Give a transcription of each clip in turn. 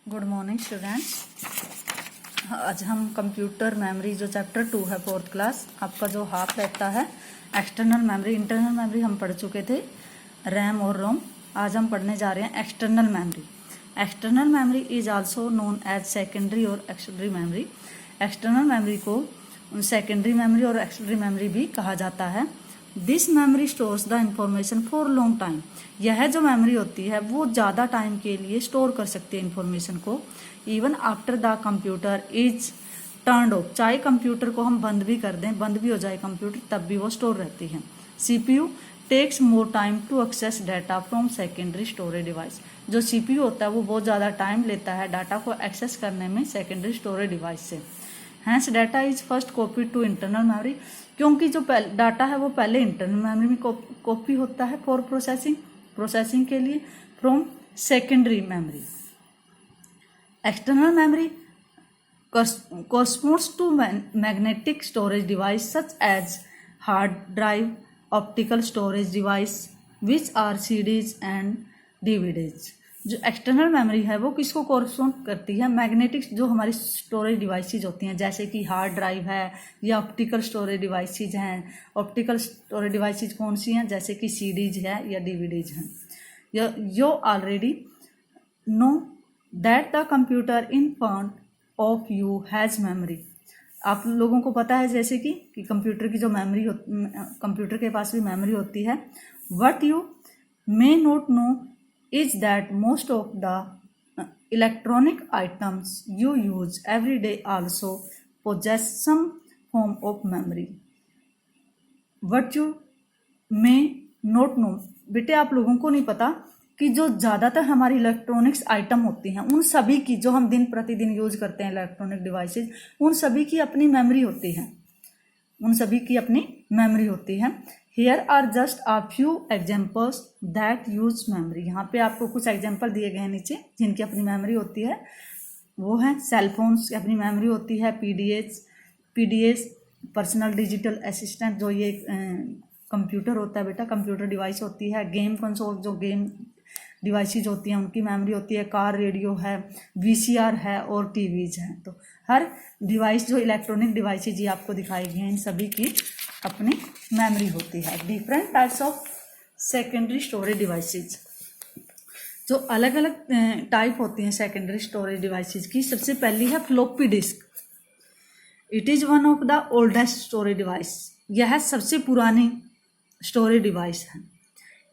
Good morning students. आज हम computer memory जो चैप्टर 2 है 4th क्लास आपका जो हाफ रहता है एक्सटर्नल मेमोरी। इंटरनल मेमोरी हम पढ़ चुके थे, रैम और रोम। आज हम पढ़ने जा रहे हैं external memory. External memory is also known as secondary और एक्सटर्नरी मेमोरी। एक्सटर्नल मेमोरी को सेकेंडरी मेमोरी और एक्सटर्नरी मेमोरी भी कहा जाता है। This memory stores the information for long time. यह जो मेमोरी होती है वो ज़्यादा टाइम के लिए स्टोर कर सकती है इंफॉर्मेशन को। Even after the computer is turned of, चाहे कंप्यूटर को हम बंद भी कर दें, बंद भी हो जाए कंप्यूटर, तब भी वो स्टोर रहती है। CPU takes more time to access data from secondary storage device. जो CPU होता है वो बहुत ज़्यादा टाइम लेता है डाटा को एक्सेस करने में सेकेंडरी स्टोरेज डिवाइस से। Hence data is first copy to internal memory, क्योंकि जो डाटा है वो पहले इंटरनल मेमोरी में कॉपी होता है फॉर प्रोसेसिंग के लिए from secondary memory. External memory corresponds to magnetic storage device such as hard drive, optical storage device which are CDs and DVDs। जो एक्सटर्नल मेमोरी है वो किसको कॉरस्पॉन्ड करती है? मैग्नेटिक जो हमारी स्टोरेज डिवाइसेज होती हैं, जैसे कि हार्ड ड्राइव है या ऑप्टिकल स्टोरेज डिवाइसेज हैं। ऑप्टिकल स्टोरेज डिवाइसेज कौन सी हैं? जैसे कि CDs है या DVDs हैं। You already know that the computer in front of you has memory. आप लोगों को पता है जैसे कि कंप्यूटर की जो मेमोरी कंप्यूटर के पास भी मेमोरी होती है। What you may not know is that most of the electronic items you use every day also possess some form of memory. What you may not know, बेटे आप लोगों को नहीं पता कि जो ज़्यादातर हमारी इलेक्ट्रॉनिक्स आइटम होती हैं उन सभी की, जो हम दिन प्रतिदिन यूज करते हैं इलेक्ट्रॉनिक डिवाइसेज, उन सभी की अपनी मेमोरी होती है। उन सभी की अपनी मेमोरी होती है। Here are just a few examples that use memory। यहाँ पे आपको कुछ एग्जाम्पल दिए गए हैं नीचे जिनकी अपनी मेमोरी होती है। वो है सेलफोन्स की अपनी मेमोरी होती है, PDAs पर्सनल डिजिटल असिस्टेंट, जो ये कंप्यूटर होता है बेटा, कंप्यूटर डिवाइस होती है। गेम कंसोल जो गेम डिवाइसेज होती हैं उनकी मेमोरी होती है। कार रेडियो है, VCR है और TVs हैं। तो हर डिवाइस जो इलेक्ट्रॉनिक डिवाइसेज ये आपको दिखाई गई हैं, इन सभी की अपनी मेमोरी होती है। Different types of secondary storage devices, जो अलग अलग टाइप होती हैं सेकेंडरी स्टोरेज डिवाइसेज की। सबसे पहली है floppy disk. It is one of the oldest storage device. यह सबसे पुरानी स्टोरेज डिवाइस है।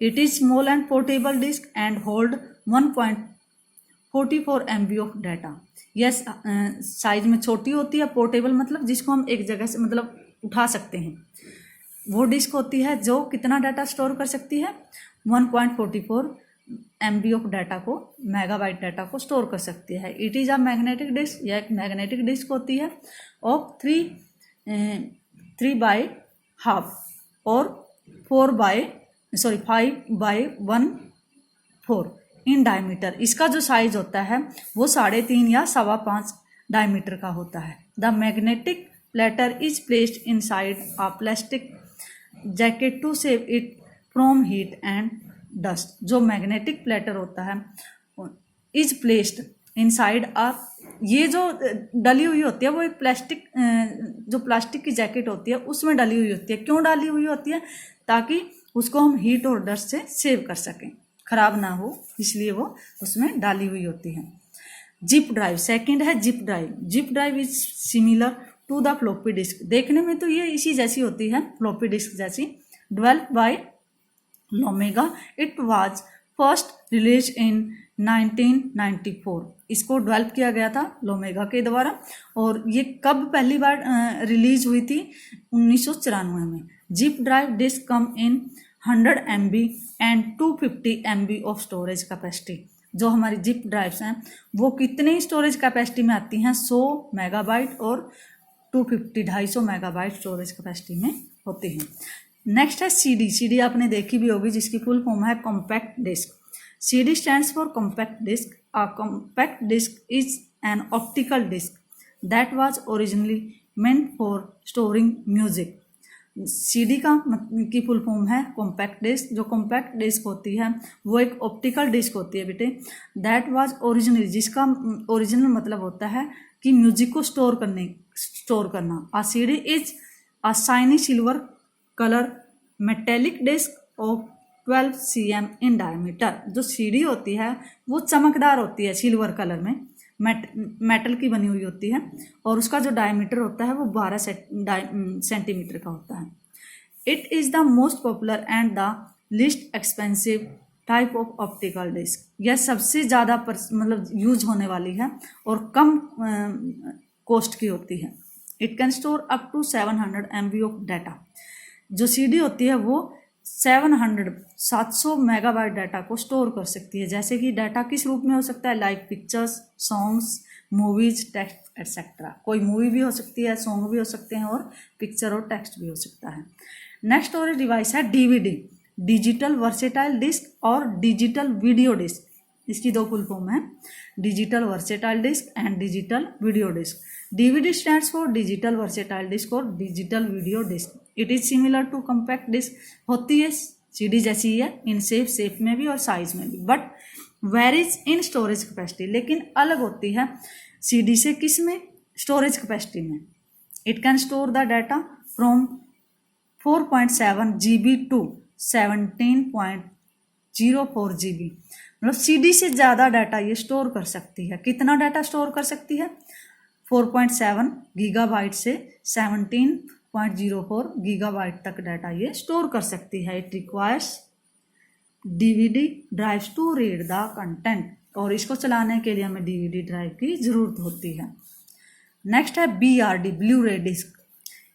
It is small and portable disk and hold 1.44 MB of data. यह साइज में छोटी होती है। पोर्टेबल मतलब जिसको हम एक जगह से मतलब उठा सकते हैं। वो डिस्क होती है जो कितना डाटा स्टोर कर सकती है? 1.44 MB ऑफ डाटा को, मेगाबाइट डाटा को स्टोर कर सकती है। It is a magnetic disk. यह एक मैग्नेटिक डिस्क होती है ऑफ 3/2 और 5/1/4 इन डायमीटर। इसका जो साइज होता है वो 3.5 या 5.25 डायमीटर का होता है। The magnetic platter is placed inside a plastic jacket to save it from heat and dust। जो मैग्नेटिक प्लेटर होता है is placed inside a, ये जो डली हुई होती है वो एक प्लास्टिक की जैकेट होती है उसमें डली हुई होती है। क्यों डाली हुई होती है? ताकि उसको हम हीट और डस्ट से सेव कर सकें, खराब ना हो, इसलिए वो उसमें डाली हुई होती है। जिप ड्राइव सेकंड है zip drive. Zip drive is similar to the floppy disk. देखने में तो ये इसी जैसी होती है, फ्लॉपी डिस्क जैसी। Developed by Iomega. It was first release in 1994। इसको डेवलप किया गया था लोमेगा के द्वारा। और ये कब पहली बार रिलीज हुई थी? 1994 में। Zip drive disk come in 100 MB and 250 MB of storage capacity. जो हमारी जिप ड्राइव्स हैं वो कितनी स्टोरेज कैपेसिटी में आती हैं? 100 मेगाबाइट और 250 मेगाबाइट स्टोरेज कैपेसिटी में होती हैं। नेक्स्ट है CD आपने देखी भी होगी, जिसकी फुल फॉर्म है compact disc. CD stands for compact disc. A compact disc is an optical disc that was originally meant for storing music. CD का की फुल फॉर्म है कॉम्पैक्ट डिस्क। जो कॉम्पैक्ट डिस्क होती है वो एक ऑप्टिकल डिस्क होती है बेटे, दैट वाज ओरिजिनल, जिसका ओरिजिनल मतलब होता है कि म्यूजिक को स्टोर करना। A CD is a shiny silver colour metallic disc of 12 cm in diameter. जो सीडी होती है वो चमकदार होती है, सिल्वर कलर में, मेटल की बनी हुई होती है, और उसका जो डायमीटर होता है वो 12 सेंटीमीटर का होता है। It is the most popular and the least expensive type of optical disk. यह सबसे ज़्यादा मतलब यूज होने वाली है और कम कॉस्ट की होती है। It can store up to 700 MB of data. जो सीडी होती है वो 700 मेगाबाइट डाटा को स्टोर कर सकती है। जैसे कि डाटा किस रूप में हो सकता है, like pictures, songs, movies, text etcetera. कोई मूवी भी हो सकती है, सॉन्ग भी हो सकते हैं, और पिक्चर और टेक्स्ट भी हो सकता है। नेक्स्ट स्टोरेज डिवाइस है डीवीडी, डिजिटल वर्सेटाइल डिस्क और डिजिटल वीडियो डिस्क। इसकी दो फुल फॉर्म है, digital versatile disc and digital video disc. DVD stands for digital versatile disc और digital video disc. It is similar to compact disc, होती है CD जैसी ही है in shape में भी और साइज में भी, but varies in storage capacity, लेकिन अलग होती है सीडी से किस में, स्टोरेज कैपेसिटी में। It can store the data from 4.7 GB to 17.04 GB। मतलब सीडी से ज़्यादा डाटा ये स्टोर कर सकती है। कितना डाटा स्टोर कर सकती है, 4.7 गीगाबाइट से 17.04 गीगाबाइट तक डाटा ये स्टोर कर सकती है। It requires DVD drives to read the content, और इसको चलाने के लिए हमें डीवीडी ड्राइव की ज़रूरत होती है। नेक्स्ट है BRD, blue ray disk.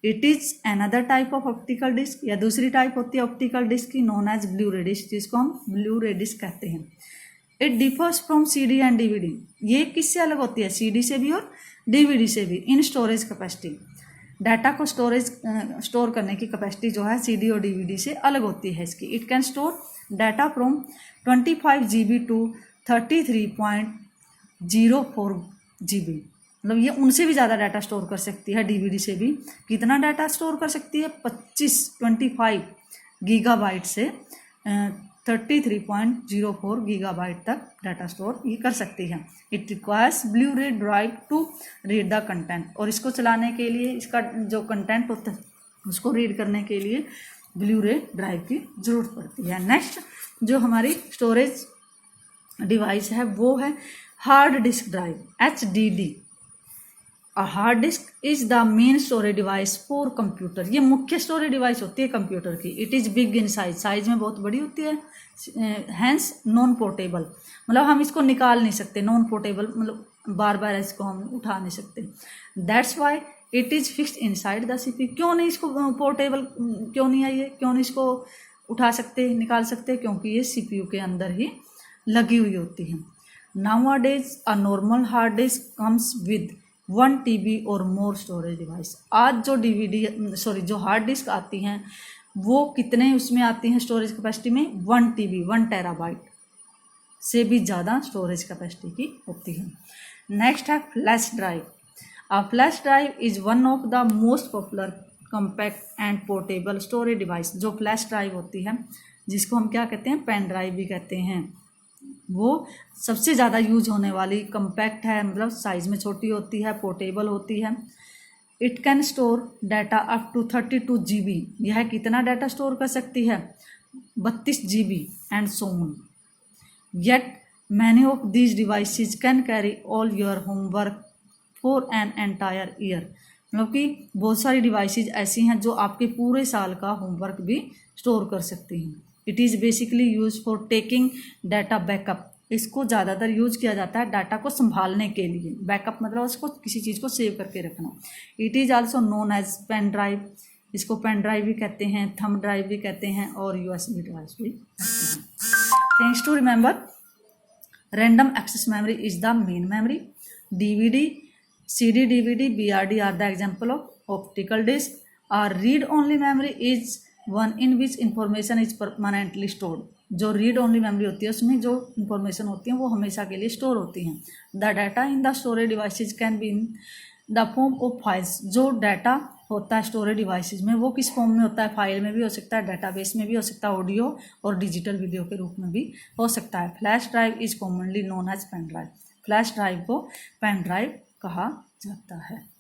It is another type of optical disk, या दूसरी टाइप होती है ऑप्टिकल डिस्क की, known as blue ray disk, जिसको हम ब्लू रे डिस्क कहते हैं। It differs from CD and DVD. ये किससे अलग होती है, सीडी से भी और डीवीडी से भी। इन स्टोरेज कैपेसिटी, डाटा को स्टोर करने की कैपेसिटी जो है सीडी और डीवीडी से अलग होती है इसकी। It can store data from 25 GB to 33.04 GB। मतलब ये उनसे भी ज़्यादा डाटा स्टोर कर सकती है, डीवीडी से भी। कितना डाटा स्टोर कर सकती है, 25 गीगाबाइट से 33.04 गीगाबाइट तक डाटा स्टोर ये कर सकती है। It requires blue ray drive to read the content, और इसको चलाने के लिए, इसका जो कंटेंट होता है उसको रीड करने के लिए ब्लू रे ड्राइव की ज़रूरत पड़ती है। नेक्स्ट जो हमारी स्टोरेज डिवाइस है वो है hard disk drive, HDD। A hard disk is the main storage device for computer. ये मुख्य स्टोरेज डिवाइस होती है कंप्यूटर की। It is big in size, size में बहुत बड़ी होती है। हैंस नॉन पोर्टेबल, मतलब हम इसको निकाल नहीं सकते। नॉन पोर्टेबल मतलब बार बार इसको हम उठा नहीं सकते। That's why it is fixed inside the CPU। क्यों नहीं इसको पोर्टेबल, क्यों नहीं है ये, क्यों नहीं इसको उठा सकते, निकाल सकते, क्योंकि ये CPU के अंदर ही लगी हुई होती है। Nowadays a normal hard disk comes with 1 TB और मोर स्टोरेज डिवाइस। आज जो जो हार्ड डिस्क आती हैं वो कितने उसमें आती हैं स्टोरेज कैपेसिटी में, 1 TB 1 टेराबाइट से भी ज़्यादा स्टोरेज कैपेसिटी की होती है। नेक्स्ट है flash drive. A flash drive is one of the most popular compact and portable storage device. जो फ्लैश ड्राइव होती है, जिसको हम क्या कहते हैं, पेन ड्राइव भी कहते हैं, वो सबसे ज़्यादा यूज होने वाली कम्पैक्ट है, मतलब साइज में छोटी होती है, पोर्टेबल होती है। It can store data up to 32 GB। यह कितना डाटा स्टोर कर सकती है, 32 GB and so on. Yet many of these devices can carry all your homework for an entire year. मतलब कि बहुत सारी डिवाइसेस ऐसी हैं जो आपके पूरे साल का होमवर्क भी स्टोर कर सकती हैं। It is basically use for taking data backup. इसको ज़्यादातर यूज किया जाता है डाटा को संभालने के लिए। बैकअप मतलब उसको किसी चीज़ को सेव करके रखना। It is also known as pen drive. इसको पेन ड्राइव भी कहते हैं, थंब ड्राइव भी कहते हैं, और USB डिवाइस भी कहते हैं। Things to remember, random access memory is the main memory. DVD, CD, DVD, BRD are the example of optical disk. R read only memory is one in which information is permanently stored. जो read only memory होती है उसमें जो information होती है वो हमेशा के लिए स्टोर होती हैं। The data in the storage devices can be in the form of files. जो डाटा होता है स्टोरेज डिवाइसेस में, वो किस फॉर्म में होता है, फाइल में भी हो सकता है, डेटाबेस में भी हो सकता है, ऑडियो और डिजिटल वीडियो के रूप में भी हो सकता है। Flash drive is commonly known as pen drive. Flash drive को पेन ड्राइव कहा जाता है।